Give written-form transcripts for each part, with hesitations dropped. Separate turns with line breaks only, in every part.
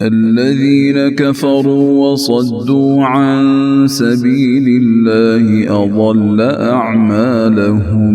الذين كفروا وصدوا عن سبيل الله أضل أعمالهم।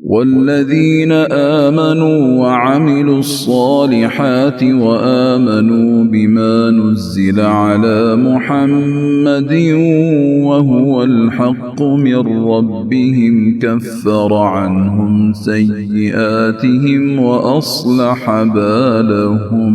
والذين آمنوا وعملوا الصالحات وآمنوا بما نزل على محمد وهو الحق من ربهم كفر عنهم سيئاتهم وأصلح بالهم।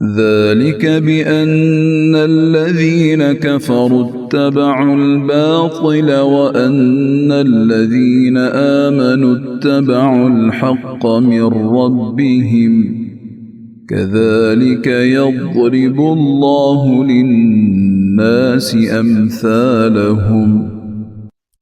ذلك بأن الذين كفروا اتبعوا الباطل وأن الذين آمنوا اتبعوا الحق من ربهم كذلك يضرب الله للناس أمثالهم।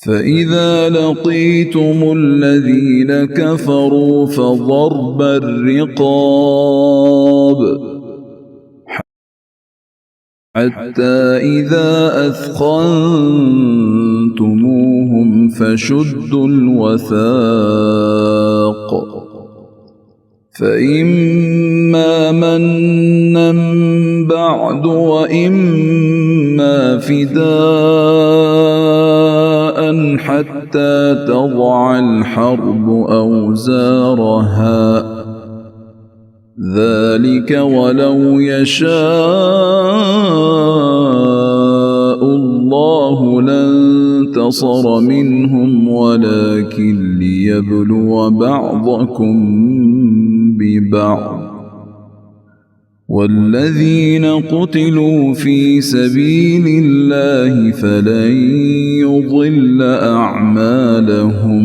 فإذا لقيتم الذين كفروا فضرب الرقاب حتى إذا أثخنتموهم فشدوا الوثاق فإما منا بعد وإما فداء حتى تضع الحرب أوزارها ذلك ولو يشاء الله لانتصر منهم ولكن ليبلو بعضكم ببعض والذين قتلوا في سبيل الله فلن يضل أعمالهم।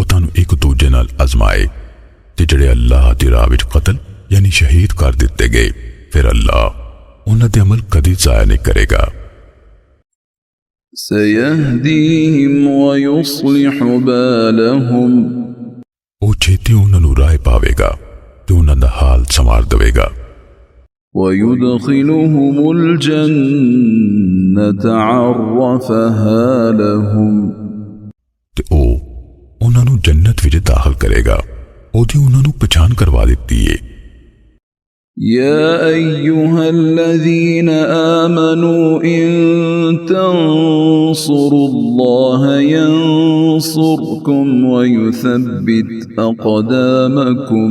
ਉਹ ਤੁਹਾਨੂੰ ਇੱਕ ਦੂਜੇ ਨਾਲ ਅਜ਼ਮਾਏ ਤੇ ਜਿਹੜੇ ਅੱਲਾਹ ਦੀ ਰਾਹ ਵਿੱਚ ਕਤਲ ਯਾਨੀ ਸ਼ਹੀਦ ਕਰ ਦਿੱਤੇ ਗਏ ਫਿਰ ਅੱਲਾਹ ਉਹਨਾਂ ਦੇ ਅਮਲ ਕਦੀ ਜ਼ਾਇਆ ਨਹੀਂ ਕਰੇਗਾ।
سيهديهم ويصلح بالهم।
ਉਹ ਛੇਤੀ ਉਹਨਾਂ ਨੂੰ ਰਾਹ ਪਾਵੇਗਾ ਤੇ ਉਹਨਾਂ ਦਾ ਹਾਲ ਸੰਵਾਰ ਦੇਵੇਗਾ।
ويدخلهم الجنة عرفها لهم।
ਤੇ ਉਹ ਉਹਨਾਂ ਨੂੰ ਜੰਨਤ ਵਿੱਚ ਦਾਖਲ ਕਰੇਗਾ ਉਹਦੀ ਉਹਨਾਂ ਨੂੰ ਪਛਾਣ ਕਰਵਾ ਦਿੱਤੀ ਏ।
يا أيها الذين آمنوا إن تنصروا الله ينصركم ويثبت أقدامكم।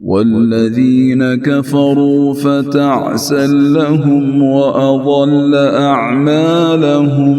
والذين كفروا فتعسا لهم وأضل أعمالهم।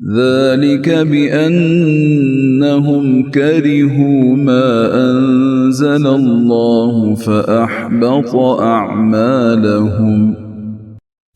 ذلك بأنهم كرهوا ما أنزل الله فأحبط أعمالهم।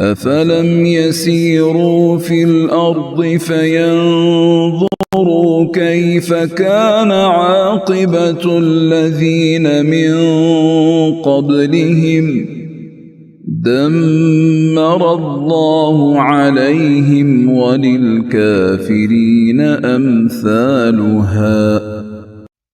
أفلم يسيروا في الأرض فينظروا كيف كان عاقبة الذين من قبلهم دمر الله عليهم وللكافرين أمثالها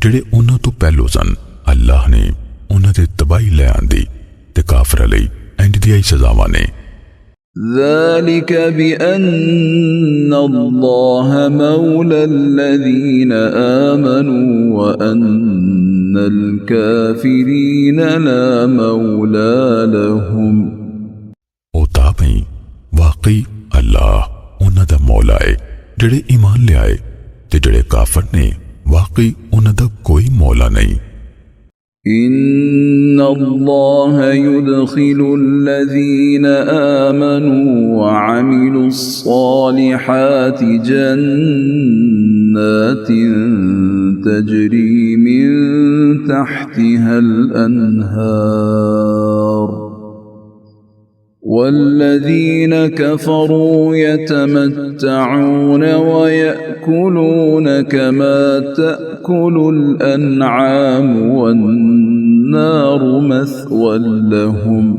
ਜਿਹੜੇ ਉਹਨਾਂ ਤੋਂ ਪਹਿਲੋਂ ਸਨ ਅੱਲਾਹ ਨੇ ਉਹਨਾਂ ਤੇ ਤਬਾਹੀ ਲੈ ਆਂਦੀ ਤੇ ਕਾਫਰਾਂ ਲਈ ਇੰਜ ਦੀਆਂ ਹੀ ਸਜ਼ਾਵਾਂ ਨੇ
ذلك بأن الله مولى الذين آمنوا وأن الكافرين لا مولى لهم
ਉਹ ਤਾਂ ਭਈ ਵਾਕਈ ਅੱਲਾਹ ਉਹਨਾਂ ਦਾ ਮੌਲਾ ਹੈ ਜਿਹੜੇ ਈਮਾਨ ਲਿਆਏ ਤੇ ਜਿਹੜੇ ਕਾਫਰ ਨੇ واقعی انہاں دا کوئی مولا نہیں
إن الله يدخل الذين آمنوا وعملوا الصالحات جنات تجري من تحتها الأنهار والذين كفروا يتمتعون ويأكلون كما تأكل الأنعام والنار مثوى لهم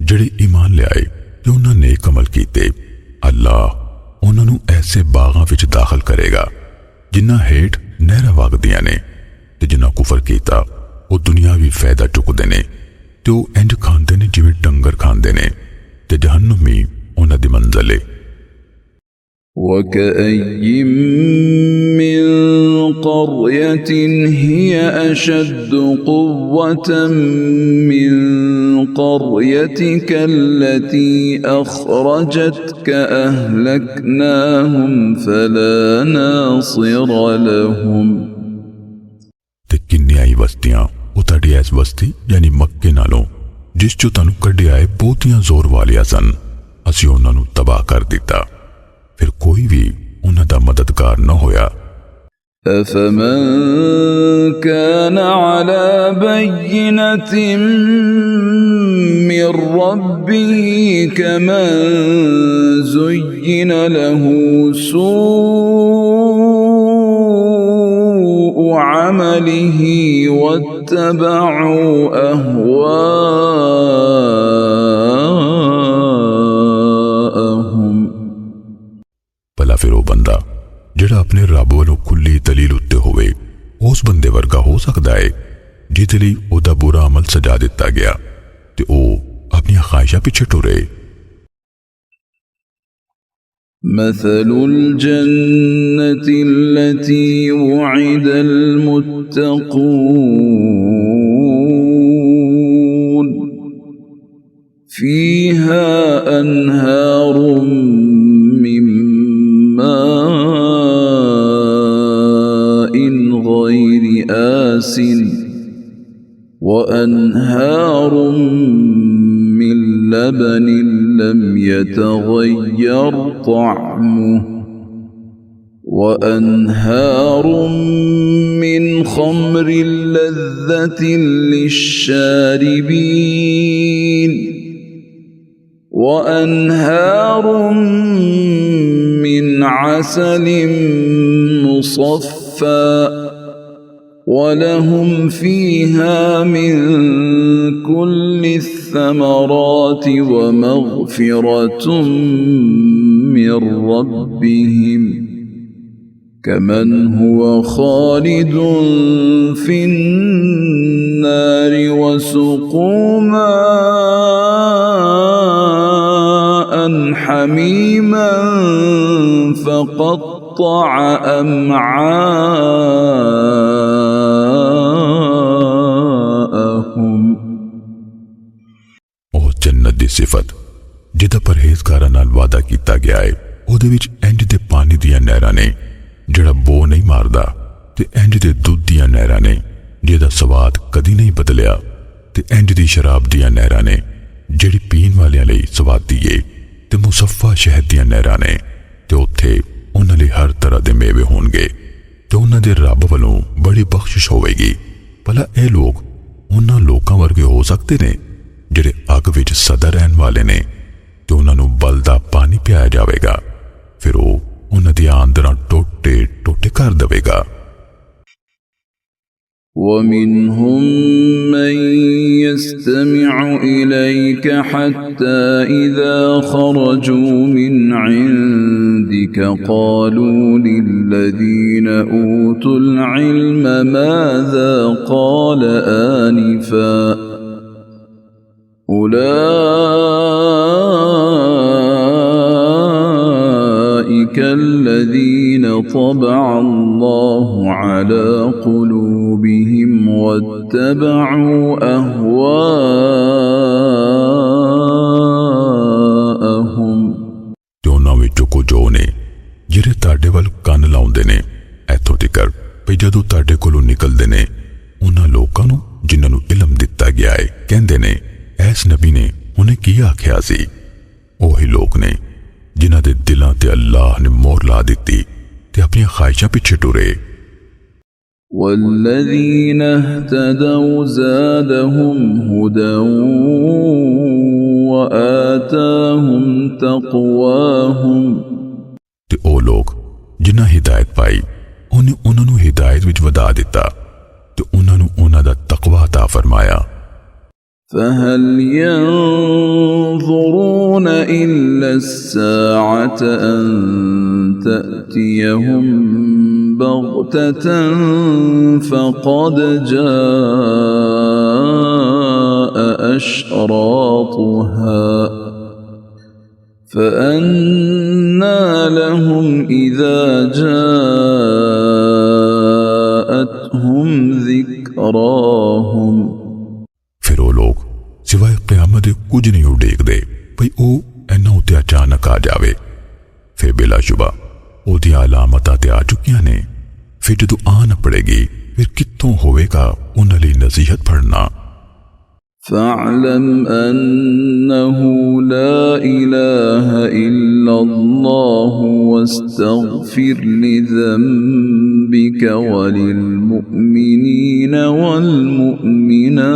ਜਿਹੜੇ ਈਮਾਨ ਲਿਆਏ ਤੇ ਉਹਨਾਂ ਨੇਕ ਅਮਲ ਕੀਤੇ ਅੱਲਾਹ ਉਹਨਾਂ ਨੂੰ ਐਸੇ ਬਾਗਾਂ ਵਿੱਚ ਦਾਖਲ ਕਰੇਗਾ ਜਿਨ੍ਹਾਂ ਹੇਠ ਨਹਿਰਾਂ ਵਗਦੀਆਂ ਨੇ ਤੇ ਜਿਨ੍ਹਾਂ ਕੁਫਰ ਕੀਤਾ ਉਹ ਦੁਨਿਆਵੀ ਫਾਇਦਾ ਚੁੱਕਦੇ ਨੇ ਤੇ ਉਹ ਇੰਜ ਖਾਂਦੇ ਨੇ ਜਿਵੇਂ ਡੰਗਰ ਖਾਂਦੇ ਨੇ ਤੇ ਜਹੰਨਮੀ ਉਹਨਾਂ ਦੀ ਮੰਜ਼ਲ ਹੈ
وكأي من قرية هي أشد قوة من قريتك التي أخرجتك أهلكناهم فلا ناصر لهم
ਤੇ ਕਿੰਨੀਆਂ ਹੀ ਬਸਤੀਆਂ ਉਹ ਤੁਹਾਡੀ ਐਸ ਬਸਤੀ ਯਾਨੀ ਮੱਕੇ ਨਾਲੋਂ ਜਿਸ ਚੋਂ ਤੁਹਾਨੂੰ ਕੱਢਿਆ ਹੈ ਬਹੁਤੀਆਂ ਜ਼ੋਰ ਵਾਲੀਆਂ ਸਨ ਅਸੀਂ ਉਹਨਾਂ ਨੂੰ ਤਬਾਹ ਕਰ ਦਿੱਤਾ ਫਿਰ ਕੋਈ ਵੀ ਉਹਨਾਂ ਦਾ ਮਦਦਗਾਰ ਨਾ ਹੋਇਆ
أفمن كان على بينة من ربه كمن زين له سوء عمله واتبعوا أهواءهم
ਭਲਾ ਫਿਰ ਉਹ ਬੰਦਾ ਜਿਹੜਾ ਆਪਣੇ ਰੱਬ ਵੱਲੋਂ ਖੁੱਲੀ ਦਲੀਲ ਉੱਤੇ ਹੋਵੇ ਉਸ ਬੰਦੇ ਵਰਗਾ ਹੋ ਸਕਦਾ ਹੈ ਜਿਹਦੇ ਲਈ ਉਹਦਾ ਬੁਰਾ ਅਮਲ ਸਜਾ ਦਿੱਤਾ ਗਿਆ ਤੇ ਉਹ ਆਪਣੀਆਂ ਖਾਹਿਸ਼ਾਂ ਪਿੱਛੇ ਟੁਰੇ
مثل الجنة التي وعد المتقون فيها أنهار من ماء غير آسن وأنهار من لبن لم يتغير طعمه وأنهار من خمر لذة للشاربين وأنهار من عسل مصفى ولهم فيها من كل الثمرات ومغفرة من ربهم كمن هو خالد في النار وسقوا ماء حميما فقطع أمعاءهم
ਉਹ ਜੰਨਤ ਦੀ ਸਿਫਤ ਜਿਹਦਾ ਪਰਹੇਜ਼ਗਾਰਾਂ ਨਾਲ ਵਾਅਦਾ ਕੀਤਾ ਗਿਆ ਹੈ ਉਹਦੇ ਵਿੱਚ ਇੰਜ ਦੇ ਪਾਣੀ ਦੀਆਂ ਨਹਿਰਾਂ ਨੇ ਜਿਹੜਾ ਬੋ ਨਹੀਂ ਮਾਰਦਾ ਤੇ ਇੰਜ ਦੇ ਦੁੱਧ ਦੀਆਂ ਨਹਿਰਾਂ ਨੇ ਜਿਹਦਾ ਸਵਾਦ ਕਦੀ ਨਹੀਂ ਬਦਲਿਆ ਤੇ ਇੰਜ ਦੀ ਸ਼ਰਾਬ ਦੀਆਂ ਨਹਿਰਾਂ ਨੇ ਜਿਹੜੀ ਪੀਣ ਵਾਲਿਆਂ ਲਈ ਸਵਾਦੀ ਏ ਤੇ ਮੁਸੱਫਾ ਸ਼ਹਿਦ ਦੀਆਂ ਨਹਿਰਾਂ ਨੇ ਤੇ ਉੱਥੇ ਉਹਨਾਂ ਲਈ ਹਰ ਤਰ੍ਹਾਂ ਦੇ ਮੇਵੇ ਹੋਣਗੇ ਤੇ ਉਹਨਾਂ ਦੇ ਰੱਬ ਵੱਲੋਂ ਬੜੀ ਬਖਸ਼ਿਸ਼ ਹੋਵੇਗੀ। ਭਲਾ ਇਹ ਲੋਕ ਉਹਨਾਂ ਲੋਕਾਂ ਵਰਗੇ ਹੋ ਸਕਦੇ ਨੇ ਜਿਹੜੇ ਅੱਗ ਵਿੱਚ ਸਦਾ ਰਹਿਣ ਵਾਲੇ ਨੇ ਤੇ ਉਹਨਾਂ ਨੂੰ ਬਲਦਾ ਪਾਣੀ ਪਿਆਇਆ ਜਾਵੇਗਾ, ਫਿਰ ਉਹ ਉਹਨਾਂ ਦੀਆਂ ਅੰਦਰਾਂ ਟੋਟੇ ਟੋਟੇ ਕਰ ਦੇਵੇਗਾ।
ومنهم من يستمع إليك حتى إذا خرجوا من عندك قالوا للذين أوتوا العلم ماذا قال آنفا أولئك الذين طبع الله على قلوبهم واتبعوا أهواءهم।
ਤੇ ਉਹਨਾਂ ਵਿੱਚੋਂ ਕੁਝ ਉਹ ਨੇ ਜਿਹੜੇ ਤੁਹਾਡੇ ਵੱਲ ਕੰਨ ਲਾਉਂਦੇ ਨੇ ਇੱਥੋਂ ਤੱਕ ਵੀ ਜਦੋਂ ਤੁਹਾਡੇ ਕੋਲੋਂ ਨਿਕਲਦੇ ਨੇ ਉਹਨਾਂ ਲੋਕਾਂ ਨੂੰ ਜਿਨ੍ਹਾਂ ਨੂੰ ਇਲਮ ਦਿੱਤਾ ਗਿਆ ਹੈ ਕਹਿੰਦੇ ਨੇ ਐਸ ਨਬੀ ਨੇ ਉਹਨੇ ਕੀ ਆਖਿਆ ਸੀ। ਉਹੀ ਲੋਕ ਨੇ ਜਿਨ੍ਹਾਂ ਦੇ ਦਿਲਾਂ ਤੇ ਅੱਲਾਹ ਨੇ ਮੋਹਰ ਲਾ ਦਿੱਤੀ ਤੇ ਆਪਣੀਆਂ ਖਾਹਿਸ਼ਾਂ ਪਿੱਛੇ ਟੁਰੇ।
والذين اهتدوا زادهم هدى وآتاهم تقواهم।
ਤੇ ਉਹ ਲੋਕ ਜਿਨ੍ਹਾਂ ਹਿਦਾਇਤ ਪਾਈ ਉਹਨੇ ਉਹਨਾਂ ਨੂੰ ਹਿਦਾਇਤ ਵਿੱਚ ਵਧਾ ਦਿੱਤਾ ਤੇ ਉਹਨਾਂ ਨੂੰ ਉਹਨਾਂ ਦਾ ਤਕਵਾ عطا ਫਰਮਾਇਆ।
فهل ينظرون إلا الساعة أن تأتيهم بغتة فقد جاء أشراطها فأنى لهم إذا جاءتهم ذكراهم।
ਫਿਰ ਉਹ ਲੋਕ ਸਿਵਾਏ ਕਿਆਮਤ ਦੇ ਕੁਝ ਨਹੀਂ ਉਡੀਕਦੇ ਭਈ ਉਹ ਇਹਨਾਂ ਉੱਤੇ ਅਚਾਨਕ ਆ ਜਾਵੇ। ਫਿਰ ਬਿਲਾਸ਼ੁਬਾ ਉਹਦੀਆਂ ਅਲਾਮਤਾਂ ਤੇ ਆ ਚੁੱਕੀਆਂ ਨੇ। ਫਿਰ ਜਦੋਂ ਆ ਨਾ ਪੜੇਗੀ ਫਿਰ ਕਿੱਥੋਂ ਹੋਵੇਗਾ ਉਹਨਾਂ ਲਈ ਨਸੀਹਤ ਪੜਨਾ।
فاعلم أنه لا إله إلا الله واستغفر لذنبك وللمؤمنين والمؤمنات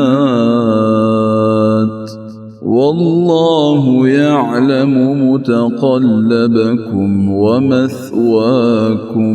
والله يعلم متقلبكم ومثواكم۔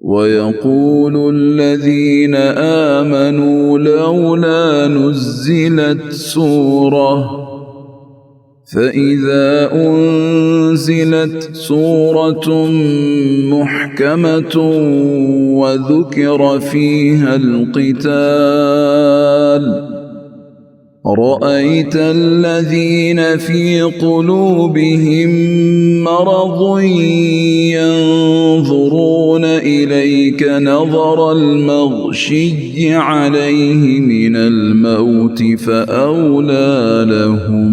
ويقول الذين آمنوا لولا نزلت سورة فإذا أنزلت سورة محكمة وذكر فيها القتال رأيت الذين في قلوبهم مرض ينظرون إليك نظر المغشي عليه من الموت فأولى لهم۔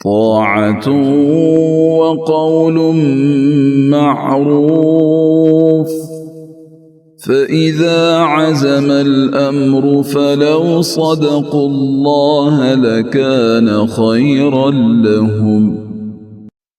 طاعة وقول معروف فإذا عزم الأمر فلو صدقوا الله لكان خيرا لهم।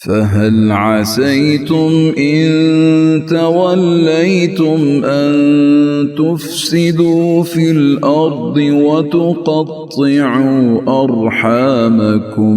فهل عسيتم إن توليتم أن تفسدوا في الأرض وتقطعوا أرحامكم।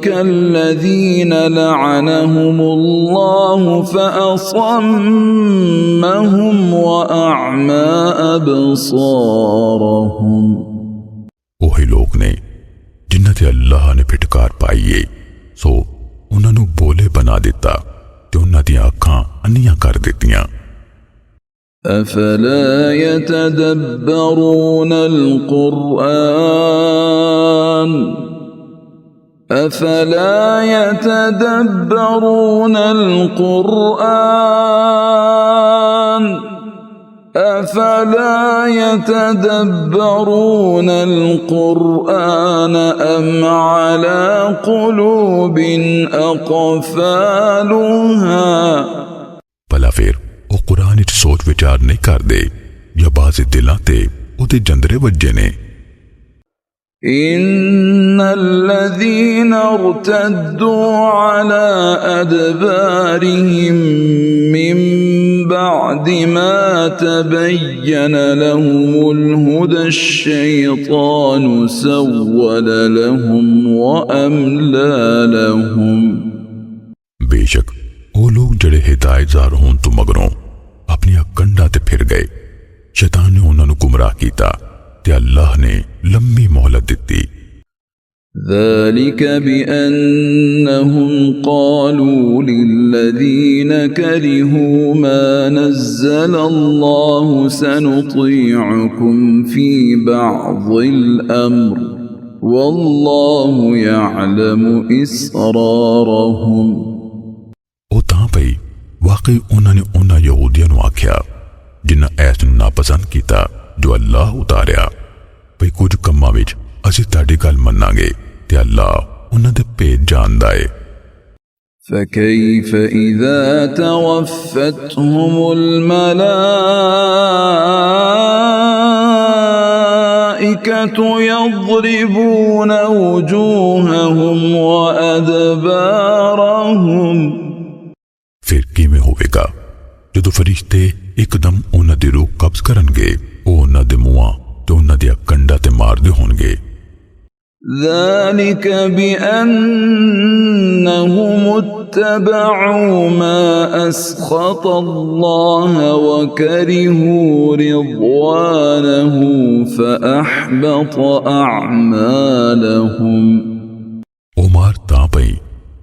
كالذين لعنهم الله فأصمهم وأعمى أبصارهم
ਉਹੀ ਲੋਕ ਨੇ ਜਿਨ੍ਹਾਂ ਤੇ ਅੱਲਾਹ ਨੇ ਫਿਟਕਾਰ ਪਾਈ ਏ ਸੋ ਉਹਨਾਂ ਨੂੰ ਬੋਲੇ ਬਣਾ ਦਿੱਤਾ ਤੇ ਉਹਨਾਂ ਦੀਆਂ ਅੱਖਾਂ ਅੰਨੀਆਂ ਕਰ ਦਿੱਤੀਆਂ
أفلا يتدبرون القرآن أفلا يتدبرون القرآن أفلا يتدبرون القرآن أم على قلوب أقفالها
ਭਲਾ ਫਿਰ ਉਹ ਕੁਰਾਨ ਵਿੱਚ ਸੋਚ ਵਿਚਾਰ ਨਹੀਂ ਕਰਦੇ ਜਾਂ ਬਾਜ਼ੇ ਦਿਲਾਂ ਤੇ ਉਹਦੇ ਜੰਦਰੇ ਵੱਜੇ ਨੇ
إن الذين ارتدوا على أدبارهم من بعد ما تبين لهم الهدى الشيطان سول لهم وأملى لهم
ਬੇਸ਼ੱਕ ਉਹ ਲੋਕ ਜਿਹੜੇ ਹਿਦਾਇਤਜ਼ਾਰ ਹੋਣ ਤੋਂ ਮਗਰੋਂ ਆਪਣੀਆਂ ਕੰਡਾਂ ਤੇ ਫਿਰ ਗਏ ਸ਼ੈਤਾਨ ਨੇ ਉਹਨਾਂ ਨੂੰ ਗੁੰਮਰਾਹ ਕੀਤਾ ਤੇ ਅੱਲਾਹ ਨੇ ਲੰਮੀ ਮੌਹਲਤ ਦਿੱਤੀ
ذلك بأنهم قالوا للذين كرهوا ما نزل الله سنطيعكم في بعض الأمر والله يعلم إسرارهم
ਉਹ ਤਾਂ ਭਈ ਵਾਕਈ ਉਹਨਾਂ ਨੇ ਉਹਨਾਂ ਯਹੂਦੀਆਂ ਨੂੰ ਆਖਿਆ ਜਿਨ੍ਹਾਂ ਐਸ ਨੂੰ ਨਾਪਸੰਦ ਕੀਤਾ ਜੋ ਅੱਲਾਹ ਉਤਾਰਿਆ ਭਈ ਕੁਝ ਕੰਮਾਂ ਵਿੱਚ ਅਸੀਂ ਤੁਹਾਡੀ ਗੱਲ ਮੰਨਾਂਗੇ ਤੇ ਅੱਲਾਹ ਉਹਨਾਂ ਦੇ ਭੇਦ ਜਾਣਦਾ ਏ
فكيف إذا توفتهم الملائكة يضربون وجوههم وأدبارهم
ਫਿਰ ਕਿਵੇਂ ਹੋਵੇਗਾ ਜਦੋਂ ਫਰਿਸ਼ਤੇ ਇੱਕਦਮ ਉਹਨਾਂ ਦੀ ਰੂਹ ਕਬਜ਼ ਕਰਨਗੇ ਉਹ ਉਹਨਾਂ ਦੇ ਮੂੰਹਾਂ ਤੇ ਉਹਨਾਂ ਦੀਆਂ ਕੰਡਾਂ ਤੇ ਮਾਰਦੇ ਹੋਣਗੇ
ذلك بأنهم اتبعوا ما أسخط الله وكرهوا رضوانه فأحبط أعمالهم
ਉਹ ਮਾਰ ਤਾਂ ਪਈ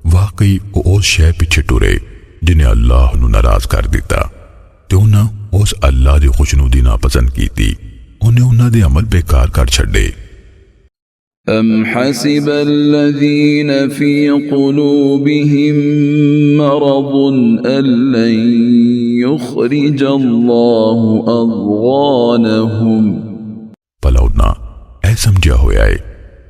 ਵਾਕਈ ਉਹ ਸ਼ੈ ਪਿੱਛੇ ਟੁਰੇ ਜਿਨੇ ਅੱਲਾਹ ਨੂੰ ਨਾਰਾਜ਼ ਕਰ ਦਿੱਤਾ ਤੇ ਉਹਨਾਂ ਉਸ ਅੱਲਾਹ ਦੀ ਖੁਸ਼ਨੂਦੀ ਨਾਪਸੰਦ ਕੀਤੀ ਉਹਨੇ ਉਹਨਾਂ ਦੇ ਅਮਲ ਬੇਕਾਰ ਕਰ ਛੱਡੇ
أم حسب الذين في قلوبهم مرض أن لن يخرج الله أضغانهم
ਭਲਾ ਉਹਨਾਂ ਇਹ ਸਮਝਿਆ ਹੋਇਆ ਹੈ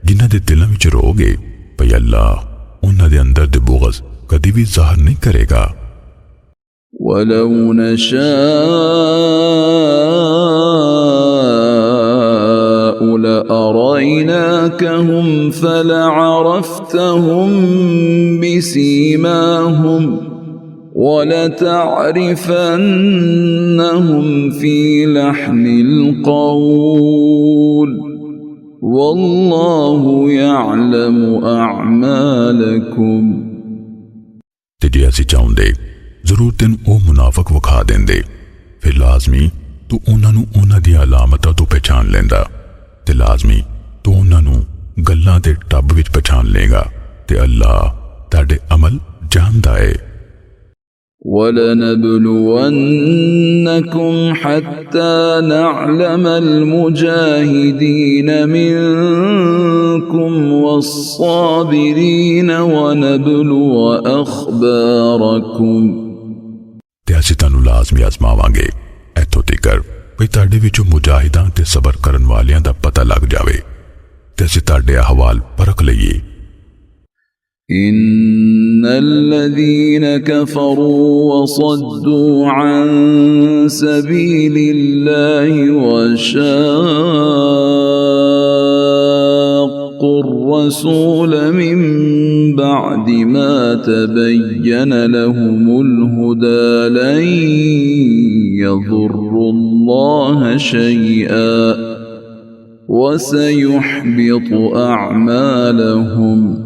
ਜਿਨ੍ਹਾਂ ਦੇ ਦਿਲਾਂ ਵਿੱਚ ਰੋਗ ਹੈ ਭਈ ਅੱਲਾਹ ਉਹਨਾਂ ਦੇ ਅੰਦਰ ਦੇ ਬੁਗਜ਼ ਕਦੀ ਵੀ ਜ਼ਾਹਰ ਨਹੀਂ ਕਰੇਗਾ
ولو نشاء لأريناكهم فلعرفتهم بسيماهم ولتعرفنهم في لحن القول والله يعلم أعمالكم
ਤੇ ਜੇ ਅਸੀਂ ਚਾਹੁੰਦੇ ਜ਼ਰੂਰ ਤੈਨੂੰ ਉਹ ਮੁਨਾਫਿਕ ਵਿਖਾ ਦਿੰਦੇ ਫਿਰ ਲਾਜ਼ਮੀ ਤੂੰ ਉਹਨਾਂ ਨੂੰ ਉਹਨਾਂ ਦੀਆਂ ਅਲਾਮਤਾਂ ਤੋਂ ਪਛਾਣ ਲੈਂਦਾ ਤੇ ਲਾਜ਼ਮੀ ਤੂੰ ਉਹਨਾਂ ਨੂੰ ਗੱਲਾਂ ਦੇ ਟੱਬ ਵਿੱਚ ਪਛਾਣ ਲੇਗਾ ਤੇ ਅੱਲਾਹ ਤੁਹਾਡੇ ਅਮਲ ਜਾਣਦਾ ਹੈ
وَلَنَبْلُوَنَّكُمْ حَتَّى نَعْلَمَ الْمُجَاهِدِينَ مِنكُمْ وَالصَّابِرِينَ وَنَبْلُوَ أَخْبَارَكُمْ
ਤੇ ਅਸੀਂ ਤੁਹਾਨੂੰ ਲਾਜ਼ਮੀ ਆਜ਼ਮਾਵਾਂਗੇ ਇੱਥੋਂ ਤੀਕਰ ਵੀ ਤੁਹਾਡੇ ਵਿੱਚੋਂ ਮੁਜਾਹਿਦਾਂ ਤੇ ਸਬਰ ਕਰਨ ਵਾਲਿਆਂ ਦਾ ਪਤਾ ਲੱਗ ਜਾਵੇ ਤੇ ਅਸੀਂ ਤੁਹਾਡੇ ਅਹਵਾਲ ਪਰਖ ਲਈਏ
إن الذين كفروا وصدوا عن سبيل الله وشاقوا الرسول من بعد ما تبين لهم الهدى لن يضروا الله شيئا وسيحبط أعمالهم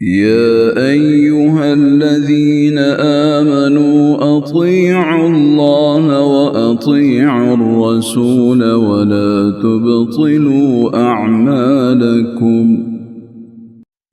يا أيها الذين آمنوا أطيعوا الله وأطيعوا الرسول ولا تبطلوا أعمالكم।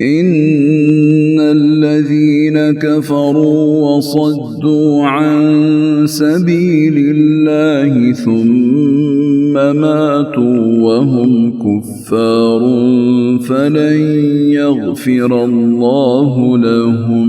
إن الذين كفروا وصدوا عن سبيل الله ثم ماتوا وهم كفار فلن يغفر الله لهم।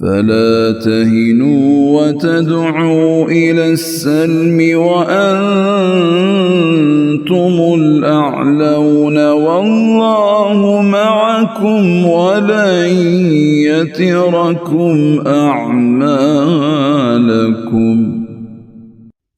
فلا تهنوا وتدعوا إلى السلم وأنتم الأعلون والله معكم ولن يتركم أعمالكم।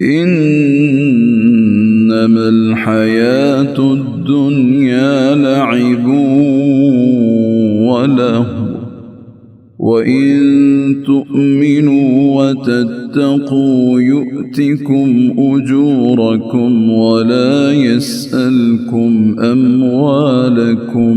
إنما الحياة الدنيا لعب ولهو وإن تؤمنوا وتتقوا يؤتكم أجوركم ولا يسألكم أموالكم।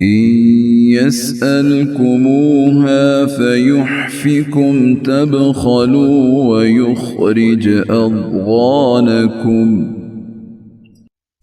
إن يسألكموها فيحفكم تبخلوا ويخرج أضغانكم।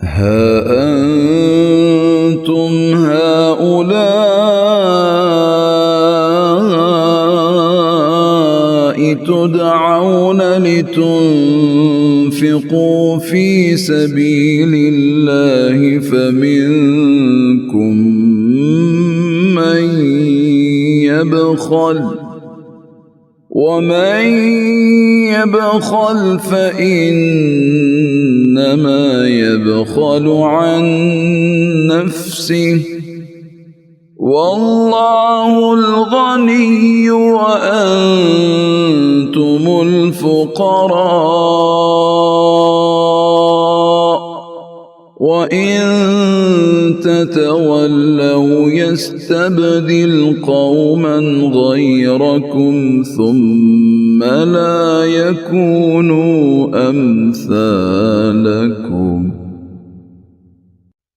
ها أنتم هؤلاء تدعون لتنفقوا في سبيل الله فمنكم من يبخل ومن يبخل فإنما يبخل عن نفسه والله الغني وأنتم الفقراء وإن تتولوا يستبدل قوما غيركم ثم لا يكونوا أمثالكم।